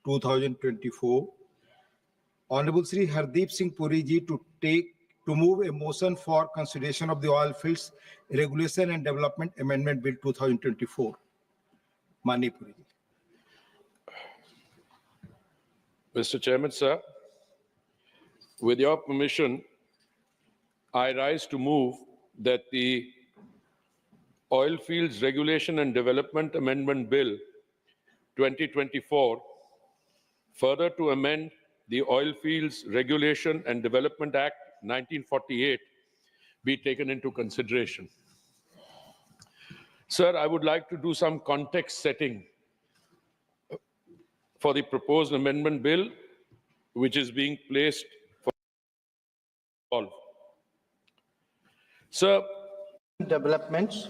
2024. Honorable Sri Hardeep Singh Puri ji to move a motion for consideration of the Oil Fields Regulation and Development Amendment Bill 2024. Mani Puri ji. Mr. Chairman, sir, with your permission, I rise to move that the Oil Fields Regulation and Development Amendment Bill 2024, further to amend the Oil Fields Regulation and Development Act 1948, be taken into consideration. Sir, I would like to do some context setting for the proposed amendment bill, which is being placed for all. Sir, developments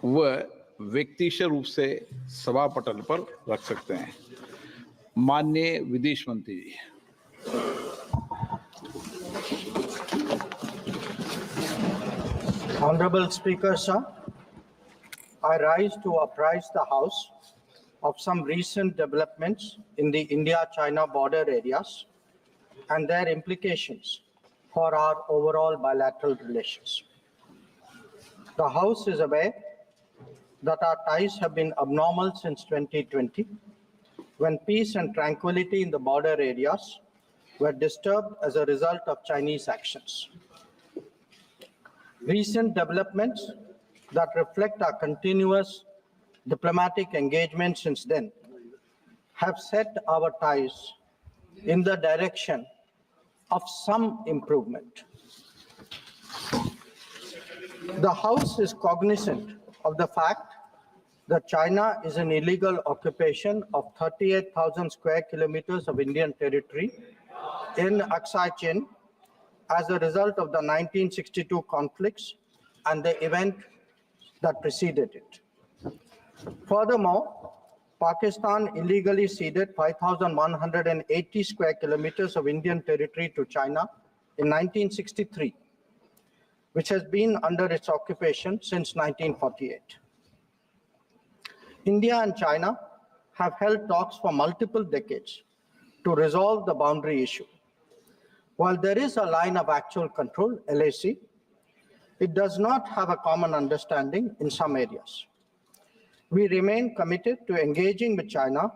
वह व्यक्तिगत रूप से सभा पटल पर रख सकते हैं। माननीय विदेश मंत्री जी। Honorable Speaker, sir, I rise to apprise the House of some recent developments in the India-China border areas and their implications for our overall bilateral relations. The House is aware that our ties have been abnormal since 2020, when peace and tranquility in the border areas were disturbed as a result of Chinese actions. Recent developments that reflect our continuous diplomatic engagement since then have set our ties in the direction of some improvement. The House is cognizant of the fact that China is an illegal occupation of 38,000 square kilometers of Indian territory in Aksai Chin as a result of the 1962 conflicts and the event that preceded it. Furthermore, Pakistan illegally ceded 5,180 square kilometers of Indian territory to China in 1963, which has been under its occupation since 1948. India and China have held talks for multiple decades to resolve the boundary issue. While there is a line of actual control, LAC, it does not have a common understanding in some areas. We remain committed to engaging with China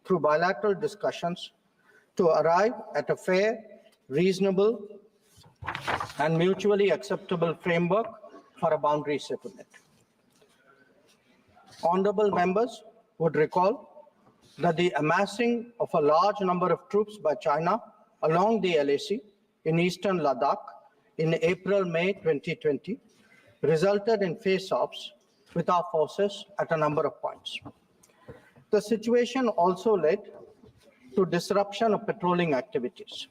through bilateral discussions to arrive at a fair, reasonable, and mutually acceptable framework for a boundary settlement. Honorable members would recall that the amassing of a large number of troops by China along the LAC in Eastern Ladakh in April-May 2020 resulted in face-offs with our forces at a number of points. The situation also led to disruption of patrolling activities.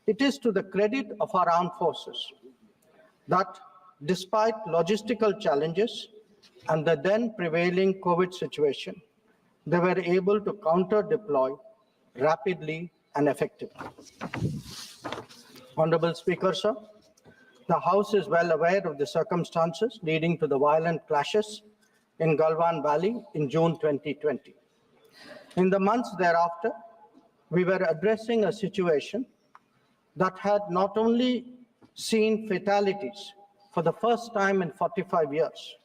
It is to the credit of our armed forces that despite logistical challenges and the then prevailing COVID situation, they were able to counter-deploy rapidly and effectively. Honorable Speaker, sir, the House is well aware of the circumstances leading to the violent clashes in Galwan Valley in June 2020. In the months thereafter, we were addressing a situation that had not only seen fatalities for the first time in 45 years,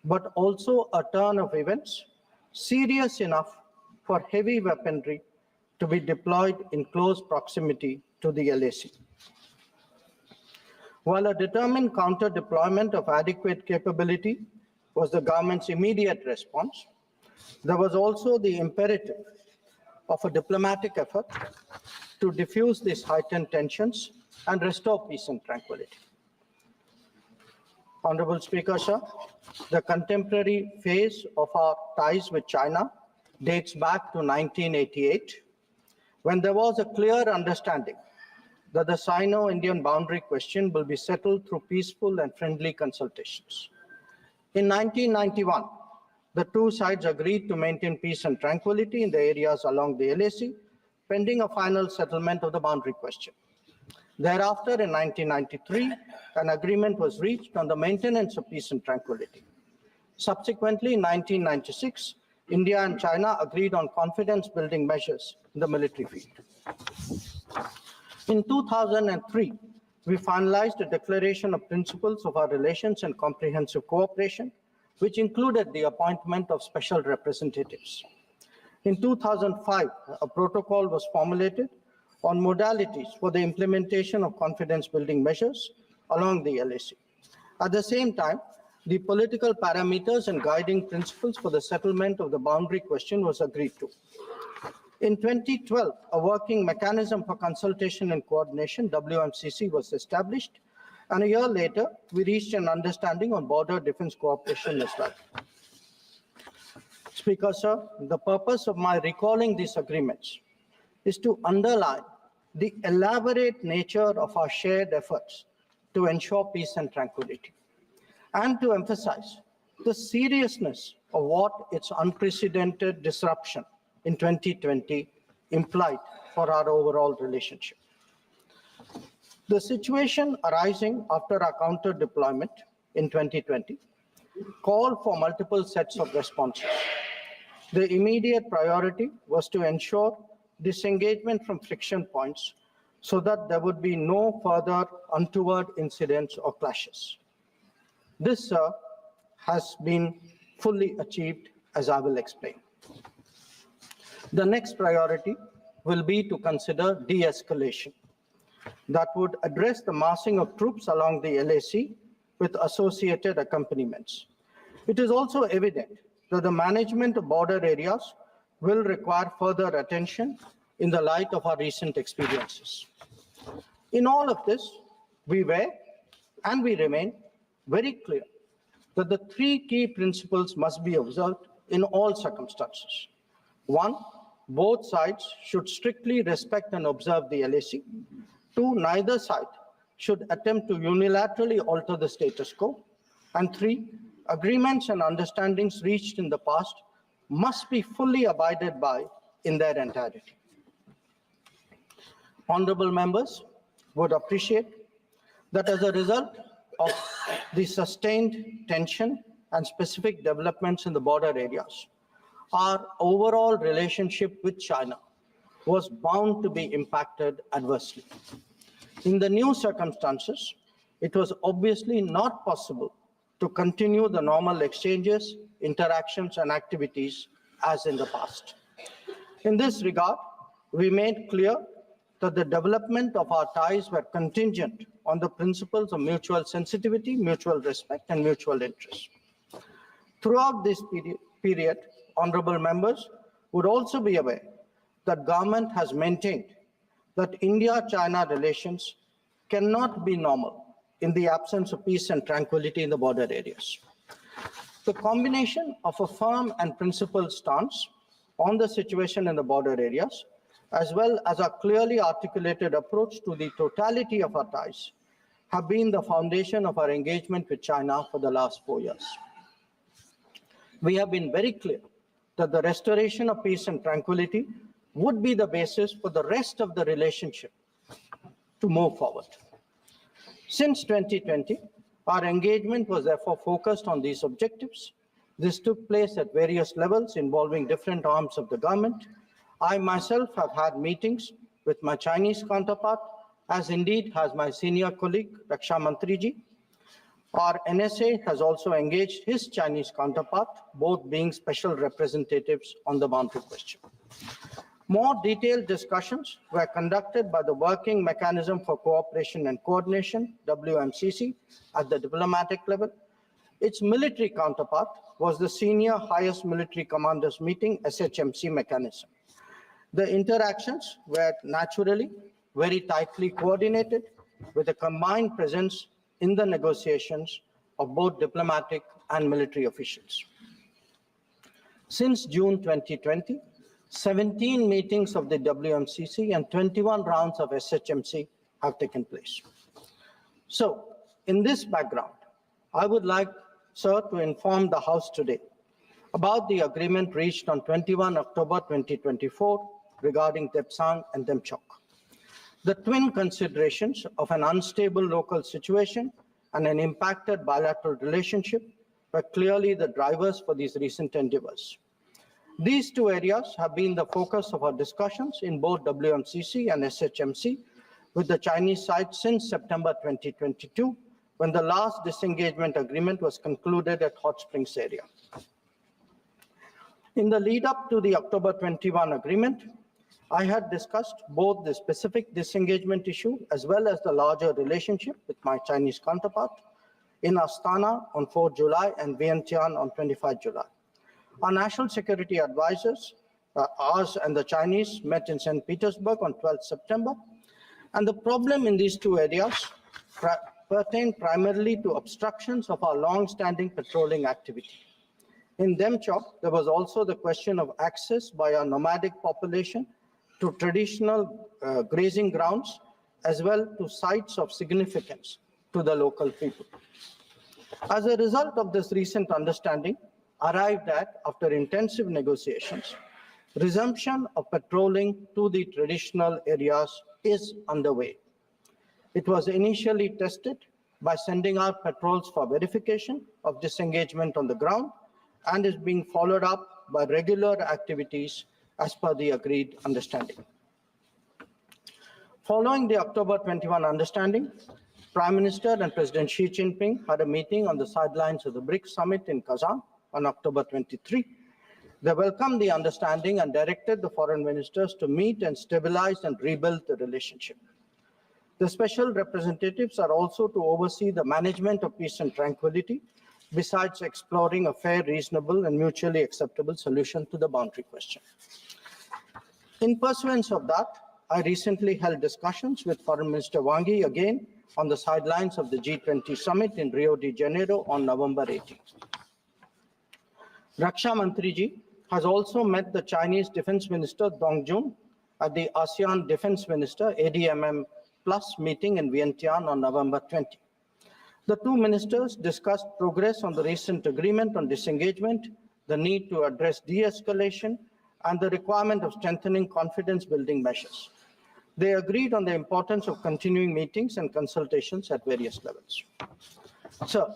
but also a turn of events serious enough for heavy weaponry to be deployed in close proximity to the LAC. While a determined counter-deployment of adequate capability was the government's immediate response, there was also the imperative of a diplomatic effort to diffuse these heightened tensions and restore peace and tranquility. Honorable Speaker, sir, the contemporary phase of our ties with China dates back to 1988, when there was a clear understanding that the Sino-Indian boundary question will be settled through peaceful and friendly consultations. In 1991, the two sides agreed to maintain peace and tranquility in the areas along the LAC, pending a final settlement of the boundary question. Thereafter, in 1993, an agreement was reached on the maintenance of peace and tranquility. Subsequently, in 1996, India and China agreed on confidence-building measures in the military field. In 2003, we finalized a declaration of principles of our relations and comprehensive cooperation, which included the appointment of special representatives. In 2005, a protocol was formulated on modalities for the implementation of confidence-building measures along the LAC. At the same time, the political parameters and guiding principles for the settlement of the boundary question was agreed to. In 2012, a working mechanism for consultation and coordination, WMCC, was established, and a year later, we reached an understanding on border defense cooperation as well. Speaker, sir, the purpose of my recalling these agreements is to underline the elaborate nature of our shared efforts to ensure peace and tranquility, and to emphasize the seriousness of what its unprecedented disruption in 2020 implied for our overall relationship. The situation arising after our counter deployment in 2020 called for multiple sets of responses. The immediate priority was to ensure disengagement from friction points so that there would be no further untoward incidents or clashes. This, sir, has been fully achieved, as I will explain. The next priority will be to consider de-escalation that would address the massing of troops along the LAC with associated accompaniments. It is also evident that the management of border areas will require further attention in the light of our recent experiences. In all of this, we were and we remain very clear that the three key principles must be observed in all circumstances. One, both sides should strictly respect and observe the LAC. Two, neither side should attempt to unilaterally alter the status quo. And three, agreements and understandings reached in the past must be fully abided by in their entirety. Honorable members would appreciate that as a result of the sustained tension and specific developments in the border areas, our overall relationship with China was bound to be impacted adversely. In the new circumstances, it was obviously not possible to continue the normal exchanges, interactions, and activities as in the past. In this regard, we made clear that the development of our ties were contingent on the principles of mutual sensitivity, mutual respect, and mutual interest. Throughout this period, honorable members would also be aware that government has maintained that India-China relations cannot be normal in the absence of peace and tranquility in the border areas. The combination of a firm and principled stance on the situation in the border areas, as well as a clearly articulated approach to the totality of our ties, have been the foundation of our engagement with China for the last 4 years. We have been very clear that the restoration of peace and tranquility would be the basis for the rest of the relationship to move forward. Since 2020, our engagement was therefore focused on these objectives. This took place at various levels involving different arms of the government. I myself have had meetings with my Chinese counterpart, as indeed has my senior colleague, Raksha Mantriji. Our NSA has also engaged his Chinese counterpart, both being special representatives on the boundary question. More detailed discussions were conducted by the Working Mechanism for Cooperation and Coordination, WMCC, at the diplomatic level. Its military counterpart was the Senior Highest Military Commanders Meeting, SHMC mechanism. The interactions were naturally very tightly coordinated with a combined presence in the negotiations of both diplomatic and military officials. Since June 2020, 17 meetings of the WMCC and 21 rounds of SHMC have taken place. So, in this background, I would like, sir, to inform the House today about the agreement reached on 21 October 2024 regarding Depsang and Demchok. The twin considerations of an unstable local situation and an impacted bilateral relationship were clearly the drivers for these recent endeavors. These two areas have been the focus of our discussions in both WMCC and SHMC with the Chinese side since September 2022, when the last disengagement agreement was concluded at Hot Springs area. In the lead up to the October 21 agreement, I had discussed both the specific disengagement issue as well as the larger relationship with my Chinese counterpart in Astana on 4 July and Vientiane on 25 July. Our national security advisors, ours and the Chinese, met in St. Petersburg on 12 September. And the problem in these two areas pertain primarily to obstructions of our long-standing patrolling activity. In Demchok, there was also the question of access by our nomadic population to traditional grazing grounds, as well to sites of significance to the local people. As a result of this recent understanding, arrived at, after intensive negotiations, resumption of patrolling to the traditional areas is underway. It was initially tested by sending out patrols for verification of disengagement on the ground and is being followed up by regular activities as per the agreed understanding. Following the October 21 understanding, Prime Minister and President Xi Jinping had a meeting on the sidelines of the BRICS summit in Kazan on October 23. They welcomed the understanding and directed the foreign ministers to meet and stabilize and rebuild the relationship. The special representatives are also to oversee the management of peace and tranquility, besides exploring a fair, reasonable, and mutually acceptable solution to the boundary question. In pursuance of that, I recently held discussions with Foreign Minister Wang Yi again on the sidelines of the G20 summit in Rio de Janeiro on November 18th. Raksha Mantriji has also met the Chinese Defense Minister Dong Jun at the ASEAN Defense Minister ADMM Plus meeting in Vientiane on November 20. The two ministers discussed progress on the recent agreement on disengagement, the need to address de-escalation, and the requirement of strengthening confidence-building measures. They agreed on the importance of continuing meetings and consultations at various levels. So,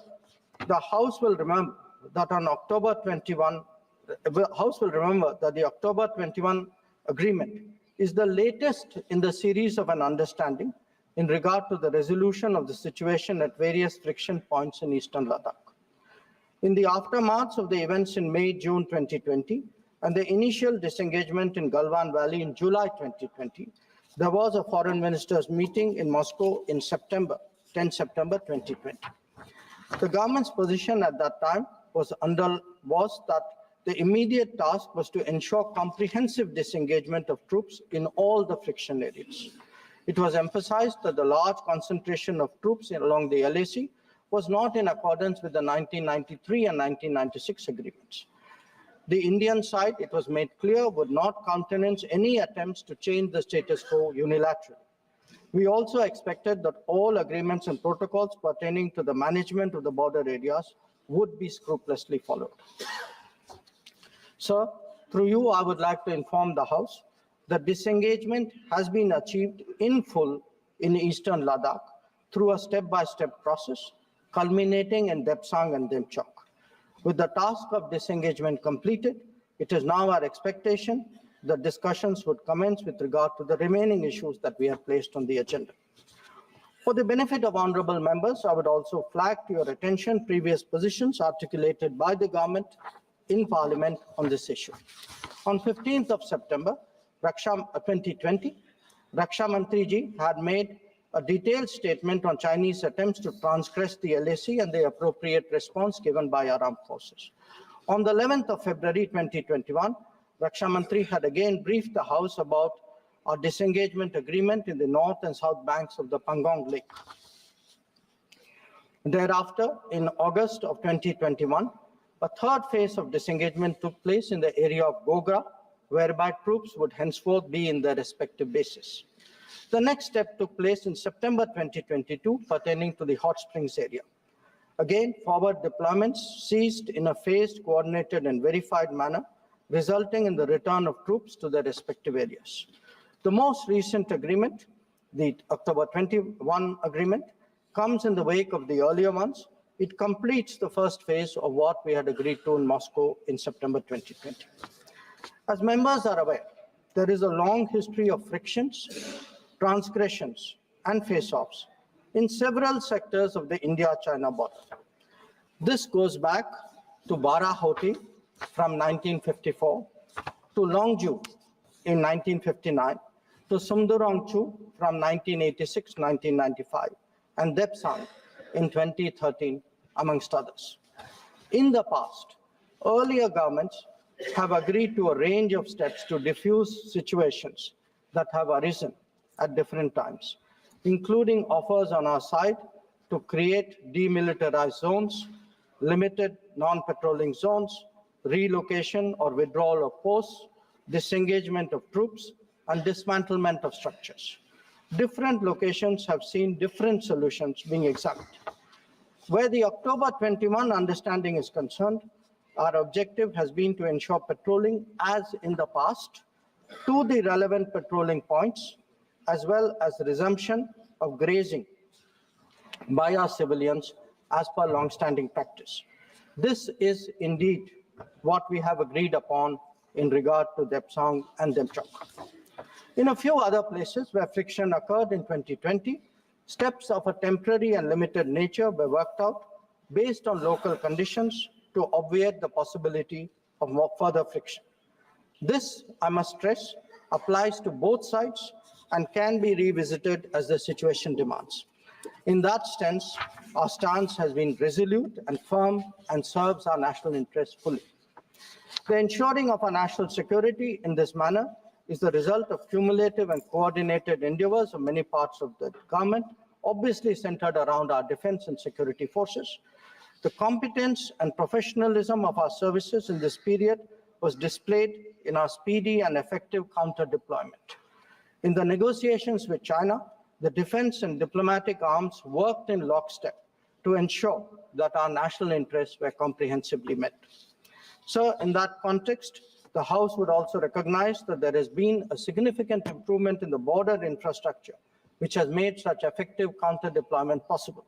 the House will remember that on October 21, the House will remember that the October 21 agreement is the latest in the series of an understanding in regard to the resolution of the situation at various friction points in Eastern Ladakh. In the aftermath of the events in May-June 2020 and the initial disengagement in Galwan Valley in July 2020, there was a foreign ministers meeting in Moscow in September, 10 September 2020. The government's position at that time was that the immediate task was to ensure comprehensive disengagement of troops in all the friction areas. It was emphasized that the large concentration of troops along the LAC was not in accordance with the 1993 and 1996 agreements. The Indian side, it was made clear, would not countenance any attempts to change the status quo unilaterally. We also expected that all agreements and protocols pertaining to the management of the border areas would be scrupulously followed. Sir, through you, I would like to inform the House that disengagement has been achieved in full in Eastern Ladakh through a step-by-step process, culminating in Depsang and Demchok. With the task of disengagement completed, it is now our expectation that discussions would commence with regard to the remaining issues that we have placed on the agenda. For the benefit of honorable members, I would also flag to your attention previous positions articulated by the government in Parliament on this issue. On 15th of September 2020, Raksha Mantriji had made a detailed statement on Chinese attempts to transgress the LAC and the appropriate response given by our armed forces. On the 11th of February 2021, Raksha Mantri had again briefed the House about our disengagement agreement in the north and south banks of the Pangong Lake. Thereafter, in August of 2021, a third phase of disengagement took place in the area of Gogra, whereby troops would henceforth be in their respective bases. The next step took place in September 2022 pertaining to the Hot Springs area. Again, forward deployments ceased in a phased, coordinated, and verified manner, resulting in the return of troops to their respective areas. The most recent agreement, the October 21 agreement, comes in the wake of the earlier ones. It completes the first phase of what we had agreed to in Moscow in September 2020. As members are aware, there is a long history of frictions, transgressions, and face-offs in several sectors of the India-China border. This goes back to Barahoti from 1954, to Longju in 1959, to Sumdurongchu from 1986-1995, and Depsang in 2013, amongst others. In the past, earlier governments have agreed to a range of steps to diffuse situations that have arisen at different times, including offers on our side to create demilitarized zones, limited non-patrolling zones, relocation or withdrawal of posts, disengagement of troops, and dismantlement of structures. Different locations have seen different solutions being examined. Where the October 21 understanding is concerned, our objective has been to ensure patrolling as in the past to the relevant patrolling points, as well as resumption of grazing by our civilians as per long-standing practice. This is indeed what we have agreed upon in regard to Depsang and Demchok. In a few other places where friction occurred in 2020, steps of a temporary and limited nature were worked out based on local conditions to obviate the possibility of more further friction. This, I must stress, applies to both sides and can be revisited as the situation demands. In that sense, our stance has been resolute and firm and serves our national interests fully. The ensuring of our national security in this manner is the result of cumulative and coordinated endeavors of many parts of the government, obviously centered around our defense and security forces. The competence and professionalism of our services in this period was displayed in our speedy and effective counter-deployment. In the negotiations with China, the defense and diplomatic arms worked in lockstep to ensure that our national interests were comprehensively met. So, in that context, the House would also recognize that there has been a significant improvement in the border infrastructure, which has made such effective counter-deployment possible.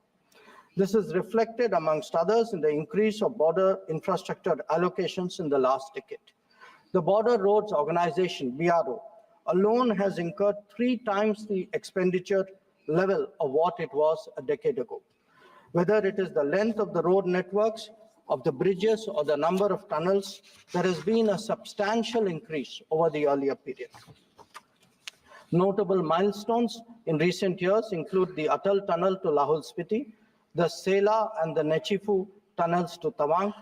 This is reflected, amongst others, in the increase of border infrastructure allocations in the last decade. The Border Roads Organization, BRO, alone has incurred 3 times the expenditure level of what it was a decade ago. Whether it is the length of the road networks, of the bridges, or the number of tunnels, there has been a substantial increase over the earlier period. Notable milestones in recent years include the Atal Tunnel to Lahul Spiti, the Sela and the Nechifu tunnels to Tawang,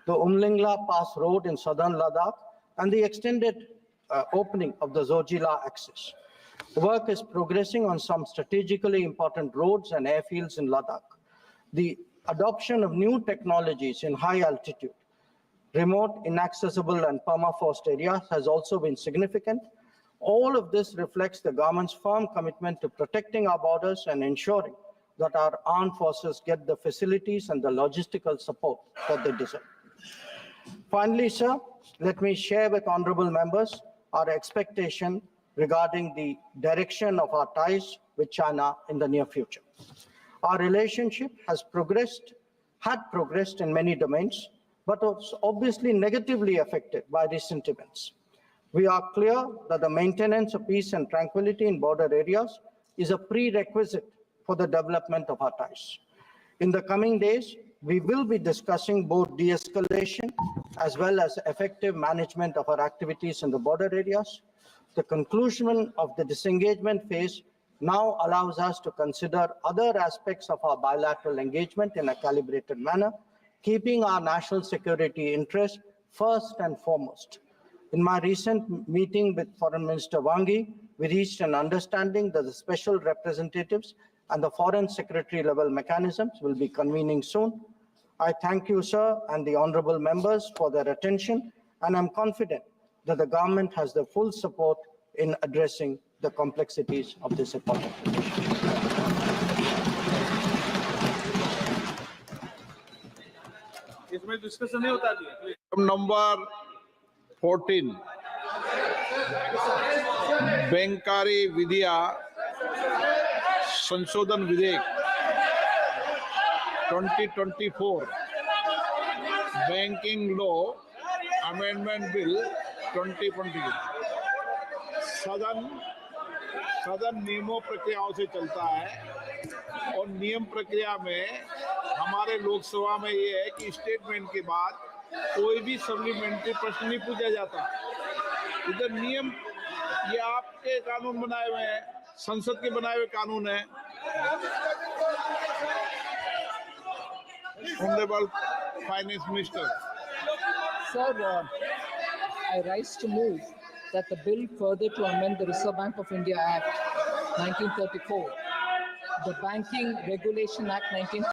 the Umlingla Pass Road in southern Ladakh, and the extended opening of the Zojila axis. Work is progressing on some strategically important roads and airfields in Ladakh. The adoption of new technologies in high altitude, remote, inaccessible, and permafrost areas has also been significant. All of this reflects the government's firm commitment to protecting our borders and ensuring that our armed forces get the facilities and the logistical support that they deserve. Finally, sir, let me share with honorable members our expectation regarding the direction of our ties with China in the near future. Our relationship had progressed in many domains, but was obviously negatively affected by recent events. We are clear that the maintenance of peace and tranquility in border areas is a prerequisite for the development of our ties. In the coming days, we will be discussing both de-escalation as well as effective management of our activities in the border areas. The conclusion of the disengagement phase now allows us to consider other aspects of our bilateral engagement in a calibrated manner, keeping our national security interests first and foremost. In my recent meeting with Foreign Minister Wang Yi, we reached an understanding that the special representatives and the Foreign Secretary level mechanisms will be convening soon. I thank you, sir, and the honorable members for their attention, and I'm confident that the government has the full support in addressing the complexities of this important relationship. Number 14, Bankari Vidya Sanशोधन विधेयक 2024, Banking Law Amendment Bill 2020 सदन नियमों प्रक्रियाओं से चलता है और नियम प्रक्रिया में हमारे लोकसभा में ये है कि स्टेटमेंट के बाद कोई भी सप्लीमेंट्री प्रश्न नहीं पूछा जाता। इधर नियम ये आपके कानून बनाए हुए हैं, संसद के बनाए हुए कानून है। Honorable Finance Minister. Sir, I rise to move that the bill further to amend the Reserve Bank of India Act 1934, the Banking Regulation Act 19